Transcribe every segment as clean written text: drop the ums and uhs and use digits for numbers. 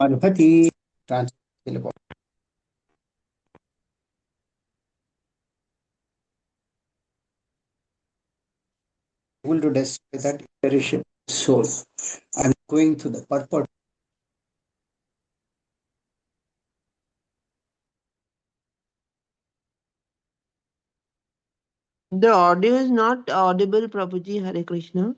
Marhati translate able to destroy that perishable soul. I'm going to the purport. The audio is not audible, Prabhuji. Hare Krishna.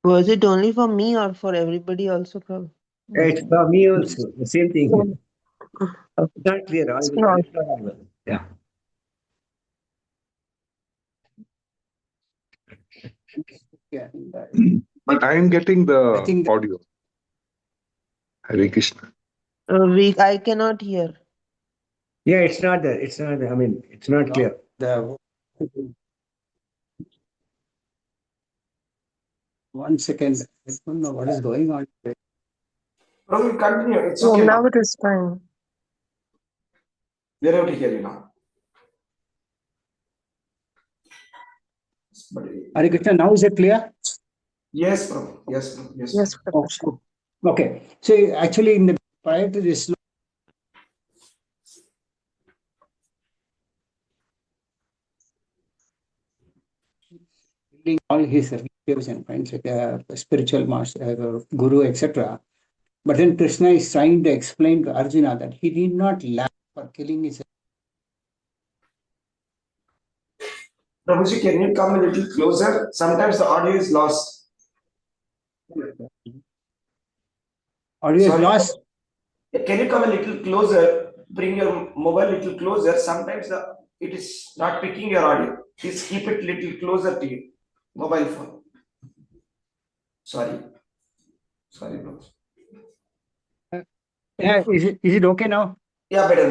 Was it only for me or for everybody also, Prabhu? It's for me also, the same thing. Okay. It's not clear. It's Audible. not. It's not audible. Yeah. Yeah, But I am getting I the think audio. Hare Krishna. I cannot hear. Yeah, it's not there. It's not there. I mean, it's not clear. the 1 second. I don't know what is going on. Prabhu, continue. It's No, okay now now. it is fine. We are able to hear you now. But, Hare Krishna, now is it clear? yes, Prabhu. Yes, Prabhu. Yes. Yes, Oh, Prabhuji. cool. Okay. So actually, in the prior to this, all his relatives and friends, like spiritual master, guru, etc. But then Krishna is trying to explain to Arjuna that he did not lack for killing his. Prabhuji, can you come a little closer? Sometimes the audio is lost. Audio is Sorry. lost. Can you come a little closer? Bring your mobile a little closer. Sometimes it is not picking your audio. Please keep it little closer to you. Mobile phone. Sorry. Sorry, Prabhu. Yeah, is it okay now? Yeah, better.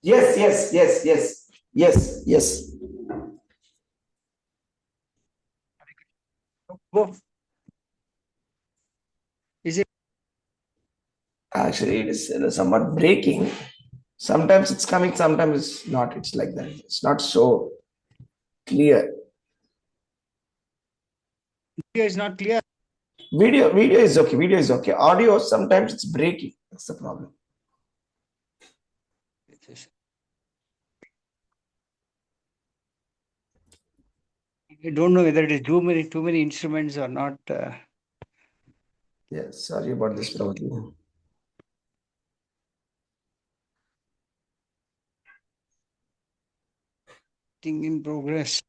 Yes, yes. Yes. Go. Is it? Actually, it is somewhat breaking. Sometimes it's coming, sometimes it's not. It's like that. It's not so clear. Video is not clear. Video is okay. Video is okay. Audio, sometimes it's breaking. That's the problem. I don't know whether it is too many instruments or not. Yeah, sorry about this, Prabhu. Thing in progress.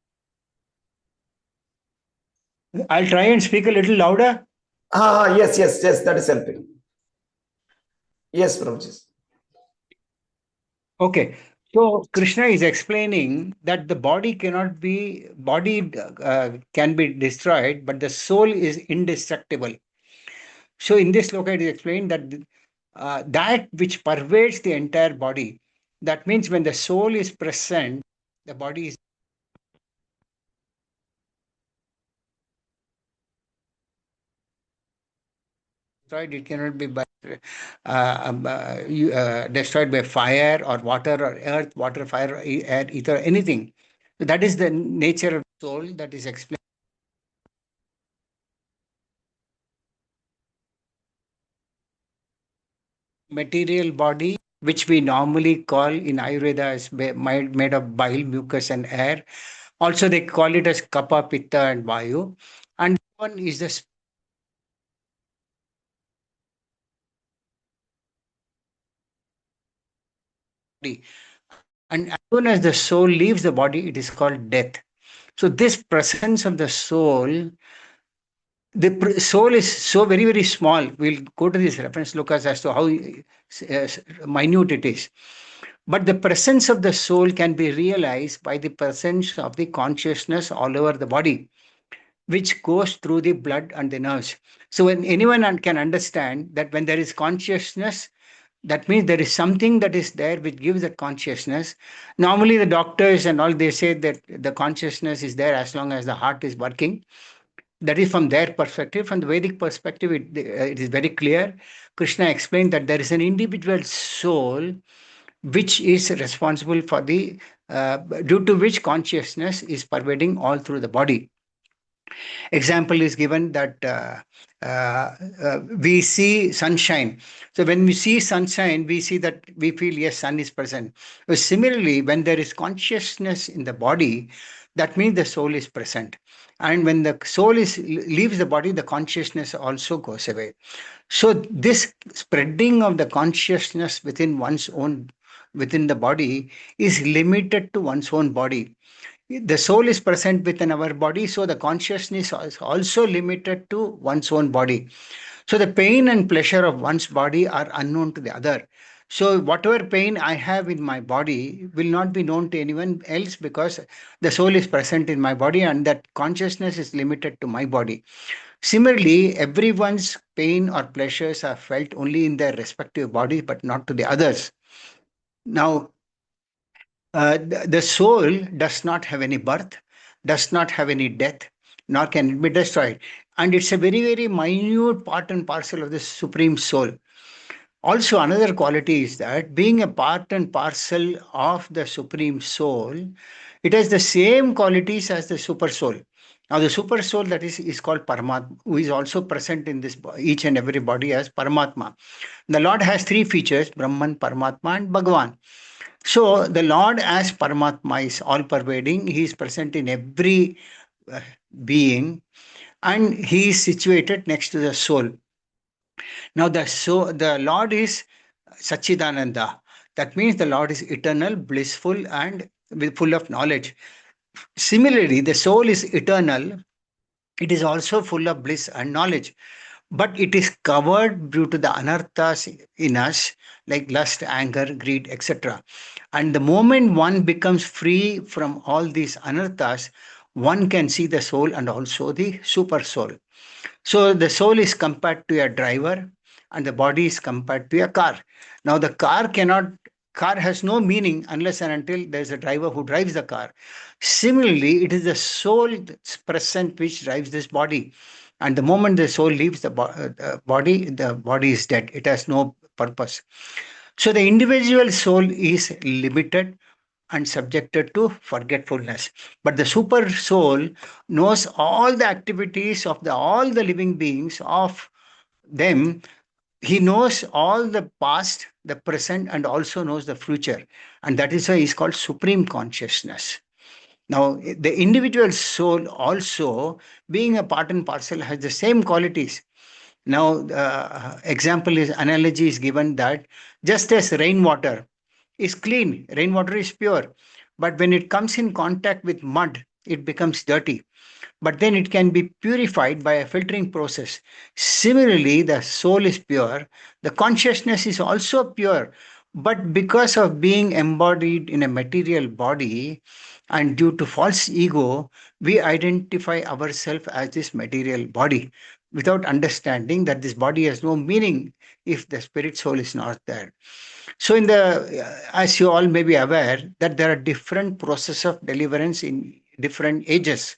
I'll try and speak a little louder. Yes. That is helping. Yes, Prabhuji. Okay. So Krishna is explaining that the body can be destroyed, but the soul is indestructible. So in this sloka, it is explained that that which pervades the entire body, that means when the soul is present, the body is destroyed. It cannot be destroyed by fire or water or earth, water, fire, air, ether, anything. So that is the nature of the soul that is explained. Material body, which we normally call in Ayurveda as made of bile, mucus, and air. Also, they call it as kapha, pitta, and vayu. And one is the body. And as soon as the soul leaves the body, it is called death. So, this presence of the soul, soul is so very, very small. We'll go to this reference, Lucas, as to how minute it is. But the presence of the soul can be realized by the presence of the consciousness all over the body, which goes through the blood and the nerves. So when anyone can understand that when there is consciousness, that means there is something that is there which gives that consciousness. Normally, the doctors and all, they say that the consciousness is there as long as the heart is working. That is from their perspective. From the Vedic perspective, it is very clear. Krishna explained that there is an individual soul which is responsible for due to which consciousness is pervading all through the body. Example is given that we see sunshine. So when we see sunshine, we see that we feel, yes, sun is present. Similarly, when there is consciousness in the body, that means the soul is present. And when the soul leaves the body, the consciousness also goes away. So this spreading of the consciousness within the body is limited to one's own body. The soul is present within our body, so the consciousness is also limited to one's own body. So the pain and pleasure of one's body are unknown to the other. So whatever pain I have in my body will not be known to anyone else, because the soul is present in my body and that consciousness is limited to my body. Similarly, everyone's pain or pleasures are felt only in their respective body, but not to the others. Now, the soul does not have any birth, does not have any death, nor can it be destroyed. And it's a very, very minute part and parcel of the Supreme Soul. Also, another quality is that being a part and parcel of the Supreme Soul, it has the same qualities as the Super Soul. Now, the Super Soul that is called Paramatma, who is also present in this each and every body as Paramatma. The Lord has three features: Brahman, Paramatma, and Bhagavan. So the Lord as Paramatma is all pervading. He is present in every being, and he is situated next to the soul. Now the Lord is Sachidananda. That means the Lord is eternal, blissful, and full of knowledge. Similarly, the soul is eternal. It is also full of bliss and knowledge, but it is covered due to the anarthas in us, like lust, anger, greed, etc. And the moment one becomes free from all these anarthas, one can see the soul and also the super soul. So the soul is compared to a driver and the body is compared to a car. Now the car has no meaning unless and until there's a driver who drives the car. Similarly, it is the soul that's present which drives this body. And the moment the soul leaves the body is dead. It has no purpose. So the individual soul is limited and subjected to forgetfulness. But the super soul knows all the activities of all the living beings of them. He knows all the past, the present, and also knows the future. And that is why he's called supreme consciousness. Now, the individual soul also, being a part and parcel, has the same qualities. Now, analogy is given that just as rainwater is clean, rainwater is pure, but when it comes in contact with mud, it becomes dirty. But then it can be purified by a filtering process. Similarly, the soul is pure, the consciousness is also pure, but because of being embodied in a material body and due to false ego, we identify ourselves as this material body without understanding that this body has no meaning if the spirit soul is not there. So, as you all may be aware, that there are different processes of deliverance in different ages.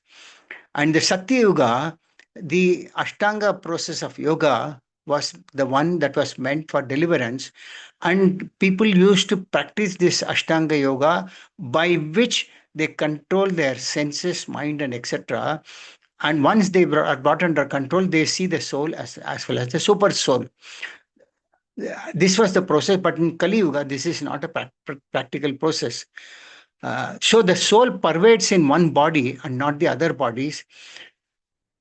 And the Satya Yuga, the Ashtanga process of yoga was the one that was meant for deliverance. And people used to practice this Ashtanga yoga by which they control their senses, mind, and etc. And once they are brought under control, they see the soul as well as the super soul. This was the process, but in Kali Yuga, this is not a practical process. So the soul pervades in one body and not the other bodies.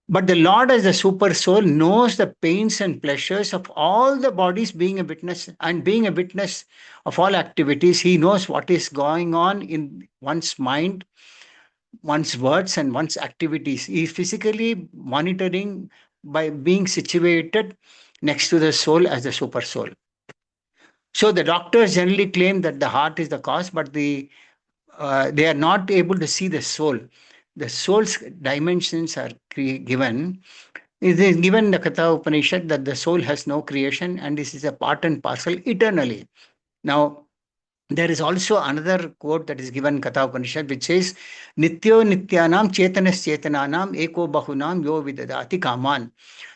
But the Lord, as the super soul, knows the pains and pleasures of all the bodies, being a witness, and being a witness of all activities. He knows what is going on in one's mind, one's words, and one's activities. He is physically monitoring by being situated next to the soul as the super soul. So the doctors generally claim that the heart is the cause, but they are not able to see the soul. The soul's dimensions are given. It is given in the Katha Upanishad that the soul has no creation and this is a part and parcel eternally. Now, there is also another quote that is given in Katha Upanishad which says, Nityo Nityanam Chetanas Chetananam Eko Bahunam Yo Vidadati Kaman.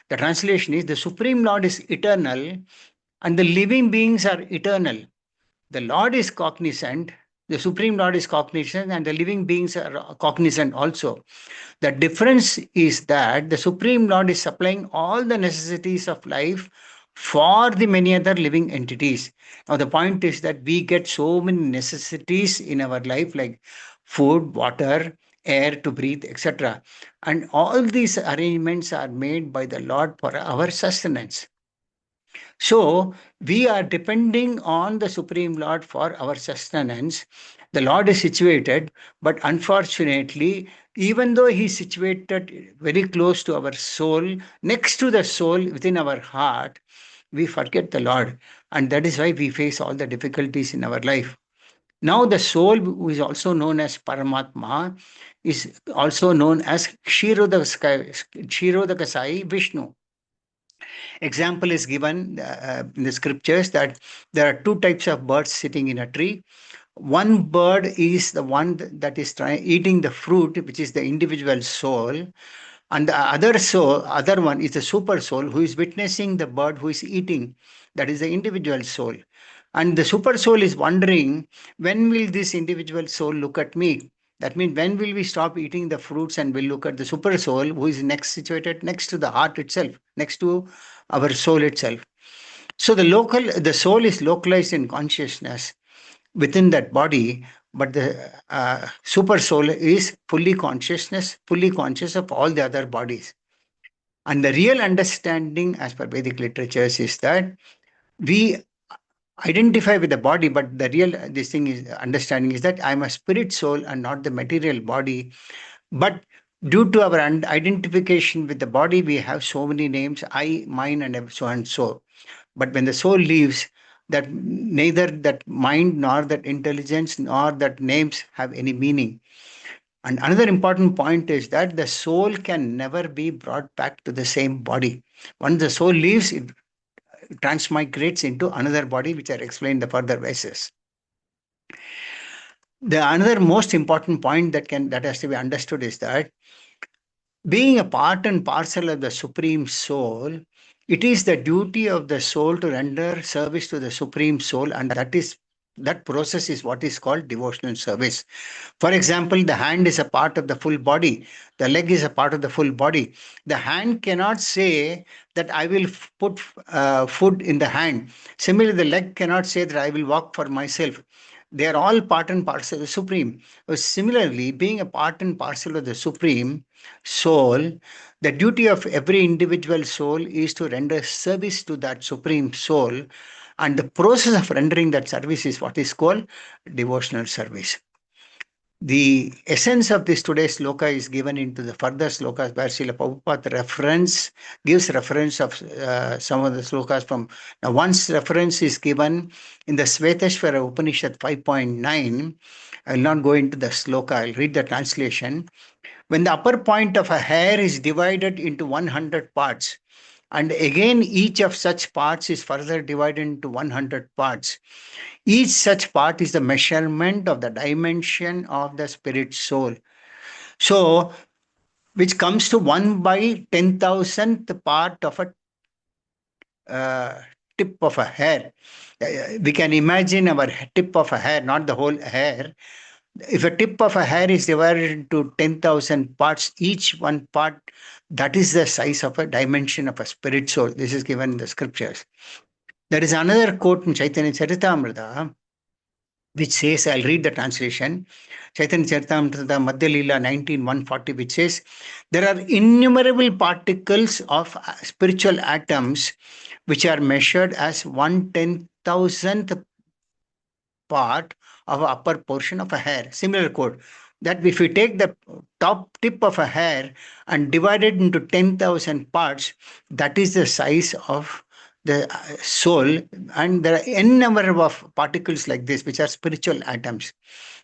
The translation is, the Supreme Lord is eternal and the living beings are eternal. The Lord is cognizant, the Supreme Lord is cognizant, and the living beings are cognizant also. The difference is that the Supreme Lord is supplying all the necessities of life for the many other living entities. Now, the point is that we get so many necessities in our life, like food, water, air to breathe, etc. And all these arrangements are made by the Lord for our sustenance. So we are depending on the Supreme Lord for our sustenance. The Lord is situated, but unfortunately, even though He is situated very close to our soul, next to the soul within our heart, we forget the Lord. And that is why we face all the difficulties in our life. Now, the soul, who is also known as Paramatma, is also known as Kshirodakasai Vishnu. Example is given in the scriptures that there are two types of birds sitting in a tree. One bird is the one that is eating the fruit, which is the individual soul, and the other one is the super soul who is witnessing the bird who is eating. That is the individual soul. And the super soul is wondering, when will this individual soul look at me? That means, when will we stop eating the fruits and will look at the super soul who is situated next to the heart itself, next to our soul itself. So the soul is localized in consciousness within that body, but the super soul is fully conscious of all the other bodies. And the real understanding, as per Vedic literatures, is that we identify with the body, but the real this thing is understanding is that I'm a spirit soul and not the material body. But due to our identification with the body, we have so many names: I, mine, and so and so. But when the soul leaves, that neither that mind nor that intelligence nor that names have any meaning. And another important point is that the soul can never be brought back to the same body. Once the soul leaves, it transmigrates into another body, which I explained the further verses. The another most important point that has to be understood is that, being a part and parcel of the Supreme Soul, it is the duty of the soul to render service to the Supreme Soul, and that process is what is called devotional service. For example, the hand is a part of the full body, the leg is a part of the full body. The hand cannot say that I will put food in the hand. Similarly, the leg cannot say that I will walk for myself. They are all part and parcel of the Supreme. Similarly, being a part and parcel of the Supreme Soul, the duty of every individual soul is to render service to that Supreme Soul. And the process of rendering that service is what is called devotional service. The essence of this today's sloka is given into the further slokas where Srila Prabhupada gives reference of some of the slokas from. Now, once reference is given in the Svetashvara Upanishad 5.9, I will not go into the sloka, I'll read the translation. When the upper point of a hair is divided into 100 parts, and again each of such parts is further divided into 100 parts, each such part is the measurement of the dimension of the spirit soul. So, which comes to 1/10,000th part of a tip of a hair. We can imagine our tip of a hair, not the whole hair. If a tip of a hair is divided into 10,000 parts, each one part, that is the size of a dimension of a spirit soul. This is given in the scriptures. There is another quote in Chaitanya Charitamrita which says, I'll read the translation, Chaitanya Charitamrita Madhya Leela 19:140, which says, there are innumerable particles of spiritual atoms which are measured as 1/10,000th part of the upper portion of a hair. Similar quote, that if we take the top tip of a hair and divide it into 10,000 parts, that is the size of the soul. And there are n number of particles like this, which are spiritual atoms.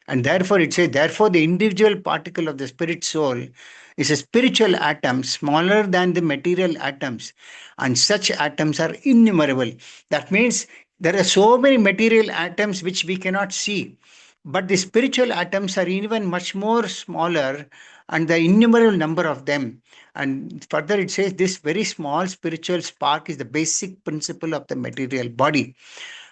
And therefore, it says, therefore, the individual particle of the spirit soul is a spiritual atom smaller than the material atoms. And such atoms are innumerable. That means there are so many material atoms which we cannot see. But the spiritual atoms are even much more smaller, and the innumerable number of them. And further, it says this very small spiritual spark is the basic principle of the material body.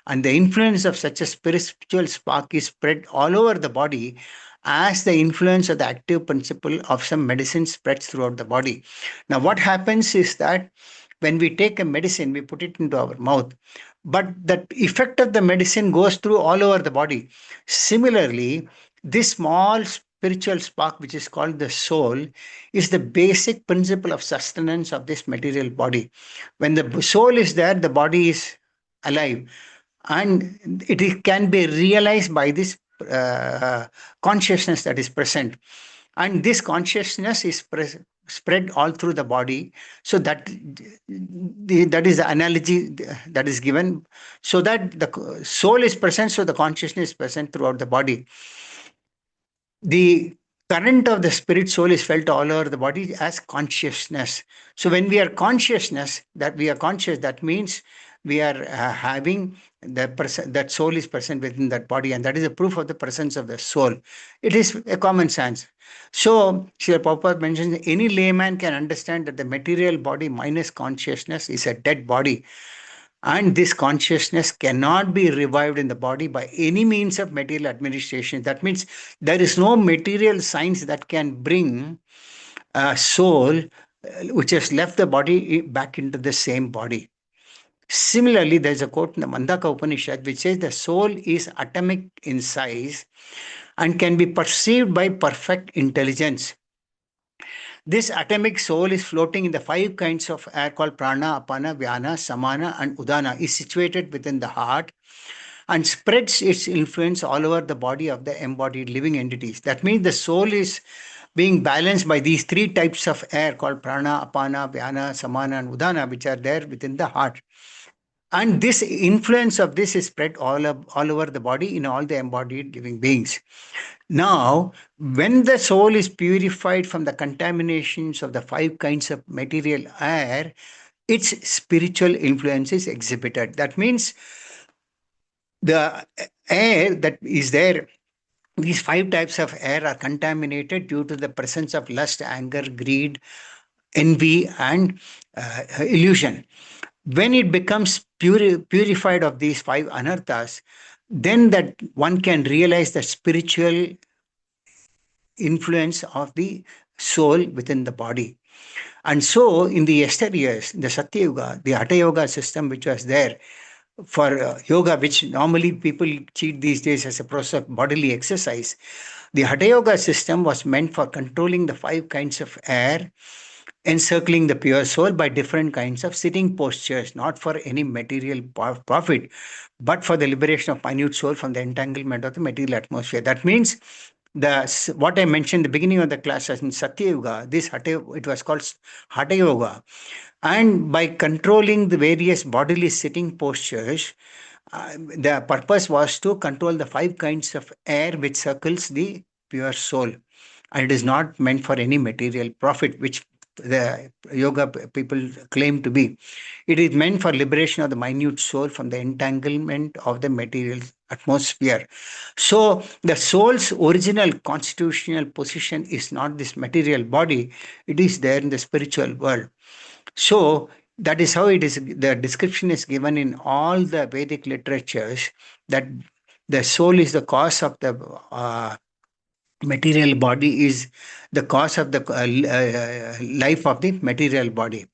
And the influence of such a spiritual spark is spread all over the body as the influence of the active principle of some medicine spreads throughout the body. Now, what happens is that when we take a medicine, we put it into our mouth, but the effect of the medicine goes through all over the body. Similarly, this small spiritual spark, which is called the soul, is the basic principle of sustenance of this material body. When the soul is there, the body is alive, and can be realized by this consciousness that is present. And this consciousness is spread all through the body. So that is the analogy that is given. So that the soul is present, so the consciousness is present throughout the body. The current of the spirit soul is felt all over the body as consciousness. So when we are consciousness, that we are conscious, that means we are having that soul is present within that body, and that is a proof of the presence of the soul. It is a common sense. So Srila Prabhupada mentions any layman can understand that the material body minus consciousness is a dead body, and this consciousness cannot be revived in the body by any means of material administration. That means there is no material science that can bring a soul which has left the body back into the same body. Similarly, there's a quote in the Mandaka Upanishad which says the soul is atomic in size and can be perceived by perfect intelligence. This atomic soul is floating in the 5 kinds of air called prana, apana, vyana, samana, and udana, is situated within the heart and spreads its influence all over the body of the embodied living entities. That means the soul is being balanced by these 3 types of air called prana, apana, vyana, samana, and udana, which are there within the heart. And this influence of this is spread all over the body in all the embodied living beings. Now, when the soul is purified from the contaminations of the 5 kinds of material air, its spiritual influence is exhibited. That means the air that is there, these 5 types of air are contaminated due to the presence of lust, anger, greed, envy, and illusion. When it becomes purified of these 5 anarthas, then that one can realize the spiritual influence of the soul within the body. And so, in the yesteryears, the Satya Yuga, the Hatha Yoga system, which was there for yoga, which normally people treat these days as a process of bodily exercise, the Hatha Yoga system was meant for controlling the 5 kinds of air, encircling the pure soul by different kinds of sitting postures, not for any material profit, but for the liberation of minute soul from the entanglement of the material atmosphere. That means what I mentioned in the beginning of the class as in Satya Yuga, it was called Hatha Yoga. And by controlling the various bodily sitting postures, the purpose was to control the 5 kinds of air which circles the pure soul. And it is not meant for any material profit, which the yoga people claim to be. It is meant for liberation of the minute soul from the entanglement of the material atmosphere. So the soul's original constitutional position is not this material body, it is there in the spiritual world. So that is how it is. The description is given in all the Vedic literatures that the soul is the cause of the material body, is the cause of the life of the material body.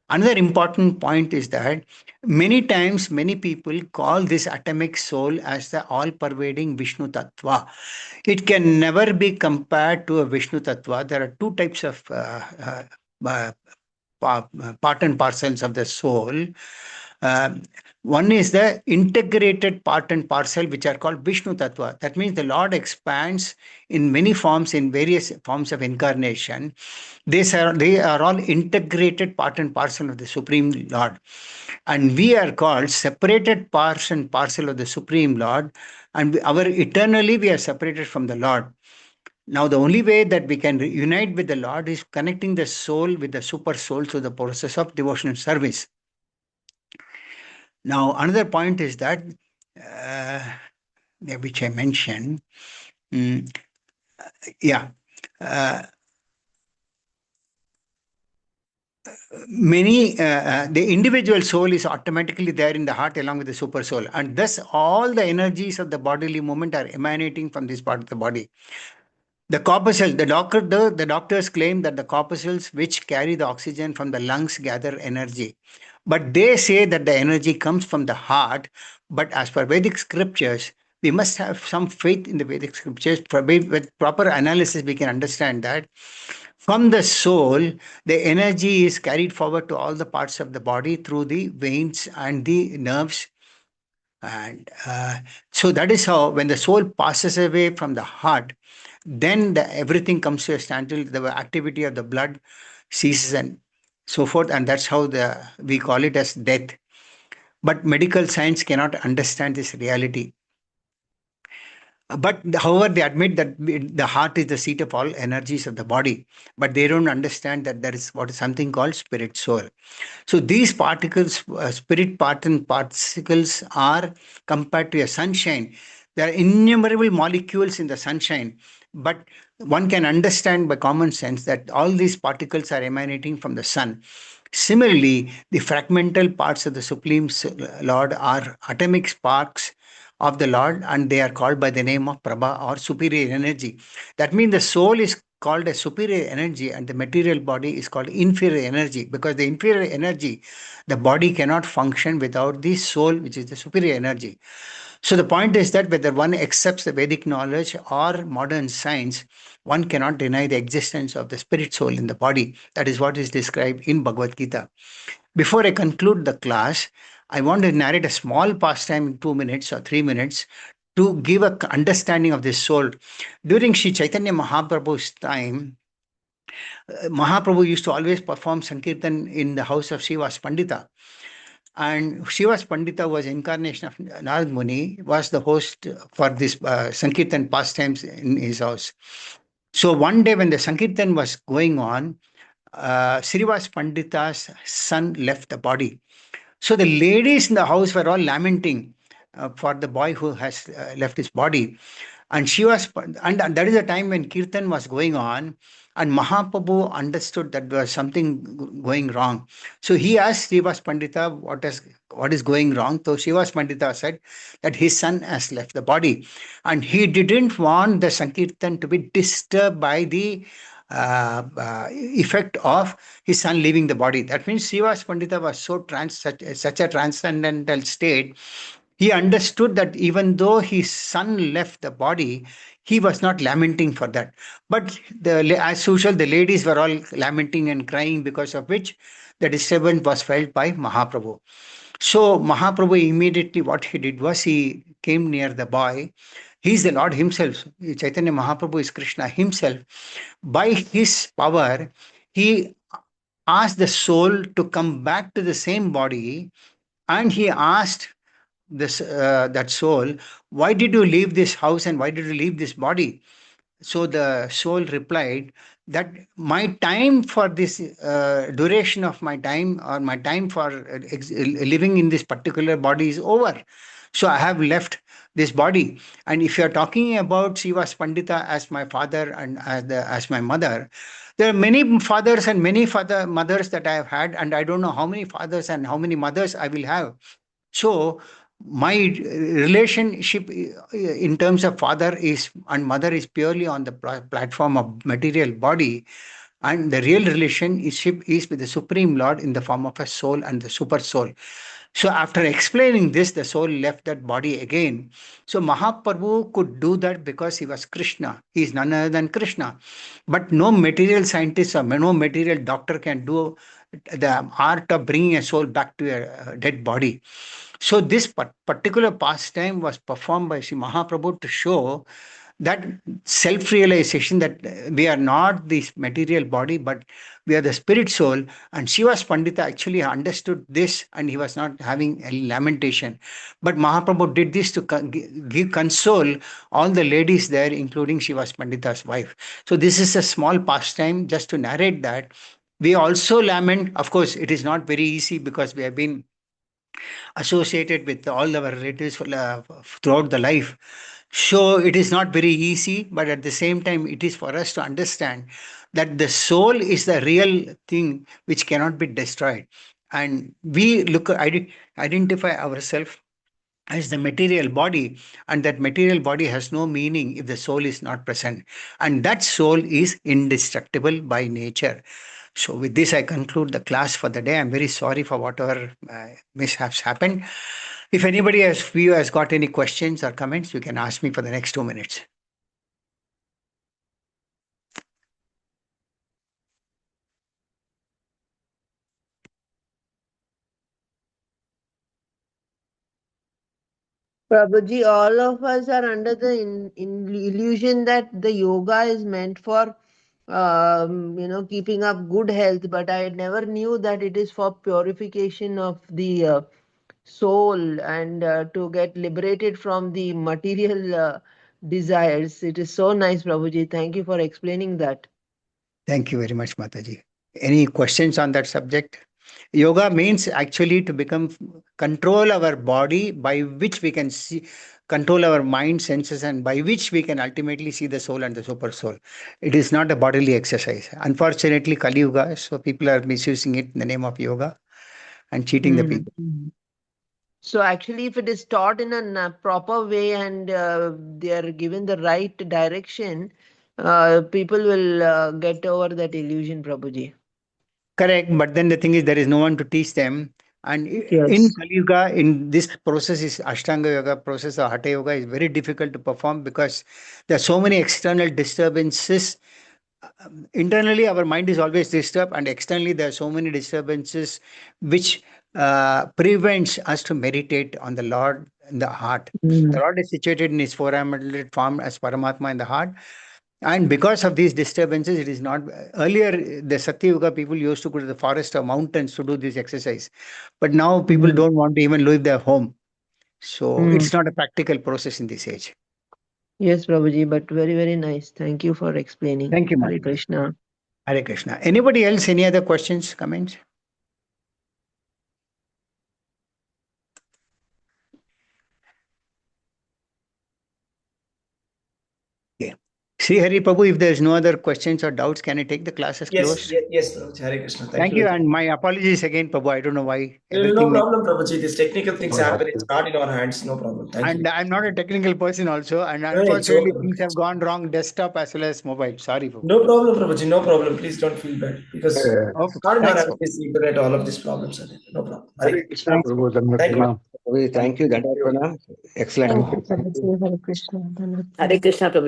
Another important point is that many times many people call this atomic soul as the all-pervading Vishnu Tattva. It can never be compared to a Vishnu Tattva. There are 2 types of uh, part and parcels of the soul. One is the integrated part and parcel, which are called Vishnu Tattva. That means the Lord expands in many forms, in various forms of incarnation. They are all integrated part and parcel of the Supreme Lord. And we are called separated parts and parcel of the Supreme Lord. And eternally we are separated from the Lord. Now, the only way that we can unite with the Lord is connecting the soul with the super soul through the process of devotional service. Now, another point is that, which I mentioned, yeah, the individual soul is automatically there in the heart along with the super soul, and thus all the energies of the bodily movement are emanating from this part of the body. The corpuscle, the doctors claim that the corpuscles which carry the oxygen from the lungs gather energy. But they say that the energy comes from the heart. But as per Vedic scriptures, we must have some faith in the Vedic scriptures. With proper analysis, we can understand that from the soul, the energy is carried forward to all the parts of the body through the veins and the nerves. And so that is how, when the soul passes away from the heart, then everything comes to a standstill. The activity of the blood ceases and so forth. And that's how we call it as death. But medical science cannot understand this reality. But however, they admit that the heart is the seat of all energies of the body, but they don't understand that there is what is something called spirit soul. So these particles, spirit particles, are compared to a sunshine. There are innumerable molecules in the sunshine, but one can understand by common sense that all these particles are emanating from the sun. Similarly, the fragmental parts of the Supreme Lord are atomic sparks of the Lord, and they are called by the name of Prabha or superior energy. That means the soul is called a superior energy and the material body is called inferior energy, because the inferior energy, the body cannot function without the soul, which is the superior energy. So the point is that whether one accepts the Vedic knowledge or modern science, one cannot deny the existence of the spirit soul in the body. That is what is described in Bhagavad Gita. Before I conclude the class, I want to narrate a small pastime in 2 minutes or 3 minutes to give a understanding of this soul. During Sri Chaitanya Mahaprabhu's time, Mahaprabhu used to always perform Sankirtan in the house of Srivas Pandita. And Srivas Pandita was incarnation of Narad Muni, was the host for this Sankirtan pastimes in his house. So one day when the Sankirtan was going on, Srivas Pandita's son left the body. So the ladies in the house were all lamenting for the boy who has left his body. And and that is the time when Kirtan was going on, and Mahaprabhu understood that there was something going wrong. So he asked Srivas Pandita what is going wrong. So Srivas Pandita said that his son has left the body, and he didn't want the Sankirtan to be disturbed by the effect of his son leaving the body. That means Srivas Pandita was such a transcendental state. He understood that even though his son left the body, he was not lamenting for that. But as usual, the ladies were all lamenting and crying, because of which the disturbance was felt by Mahaprabhu. So Mahaprabhu immediately, what he did was, he came near the boy. He is the Lord himself. Chaitanya Mahaprabhu is Krishna himself. By his power, he asked the soul to come back to the same body, and he asked that soul, why did you leave this house and why did you leave this body? So the soul replied that my time for this duration of my time, or my time for living in this particular body, is over. So I have left this body. And if you're talking about Srivas Pandita as my father and as my mother, there are many fathers and many mothers that I have had, and I don't know how many fathers and how many mothers I will have. So my relationship in terms of father is and mother is purely on the platform of material body, and the real relationship is with the Supreme Lord in the form of a soul and the super soul. So after explaining this, the soul left that body again. So Mahaprabhu could do that because he was Krishna. He is none other than Krishna. But no material scientist or no material doctor can do the art of bringing a soul back to a dead body. So this particular pastime was performed by Sri Mahaprabhu to show that self-realization, that we are not this material body, but we are the spirit soul. And Srivas Pandita actually understood this, and he was not having any lamentation. But Mahaprabhu did this to console all the ladies there, including Srivas Pandita's wife. So this is a small pastime just to narrate that. We also lament. Of course, it is not very easy because we have been associated with all our relatives throughout the life. So it is not very easy, but at the same time, it is for us to understand that the soul is the real thing which cannot be destroyed. And we identify ourselves as the material body, and that material body has no meaning if the soul is not present. And that soul is indestructible by nature. So, with this, I conclude the class for the day. I'm very sorry for whatever mishaps happened. If anybody has got any questions or comments, you can ask me for the next 2 minutes. Prabhuji, all of us are under the illusion that the yoga is meant for, keeping up good health. But I never knew that it is for purification of the soul and to get liberated from the material desires. It is so nice, Prabhuji. Thank you for explaining that. Thank you very much, Mataji. Any questions on that subject? Yoga means actually to control our body, by which we can see, control our mind, senses, and by which we can ultimately see the soul and the super soul. It is not a bodily exercise. Unfortunately, Kali Yuga, so people are misusing it in the name of yoga and cheating the people. So actually, if it is taught in a proper way and they are given the right direction, people will get over that illusion, Prabhuji. Correct, but then the thing is, there is no one to teach them. And in Yes. Kali Yuga, in this process is Ashtanga Yoga process or Hatha Yoga is very difficult to perform because there are so many external disturbances. Internally, our mind is always disturbed, and externally, there are so many disturbances which prevents us to meditate on the Lord in the heart. The Lord is situated in His four-armed form as Paramatma in the heart. And because of these disturbances, it is not earlier the Satya Yuga people used to go to the forest or mountains to do this exercise. But now people don't want to even leave their home. So it's not a practical process in this age. Yes, Prabhuji, but very, very nice. Thank you for explaining. Thank you, Hare Mataji. Krishna. Hare Krishna. Anybody else? Any other questions, comments? Okay. Sri Hari Prabhu, if there is no other questions or doubts, can I take the class as closed? Yes, Prabhuji. Hare Krishna. Thank you, and my apologies again, Prabhu. I don't know why No everything. problem, Prabhuji. These technical things No, happen. that's It's it. not in our hands. No problem. Thank you. And I'm not a technical person also, and No, it's unfortunately okay. things have gone wrong desktop as well as mobile. Sorry, Prabhu. No problem, Prabhuji. No problem. Please don't feel bad because Okay, it's not in our thanks, hands. Prabhu. This internet, all of these problems are there. No problem. Hare Krishna, Thanks, Prabhu. Prabhu. Thank you. Dhanapana. Thank you, Dandavat Pranam. Excellent. Thank you. Hare Krishna, Prabhuji.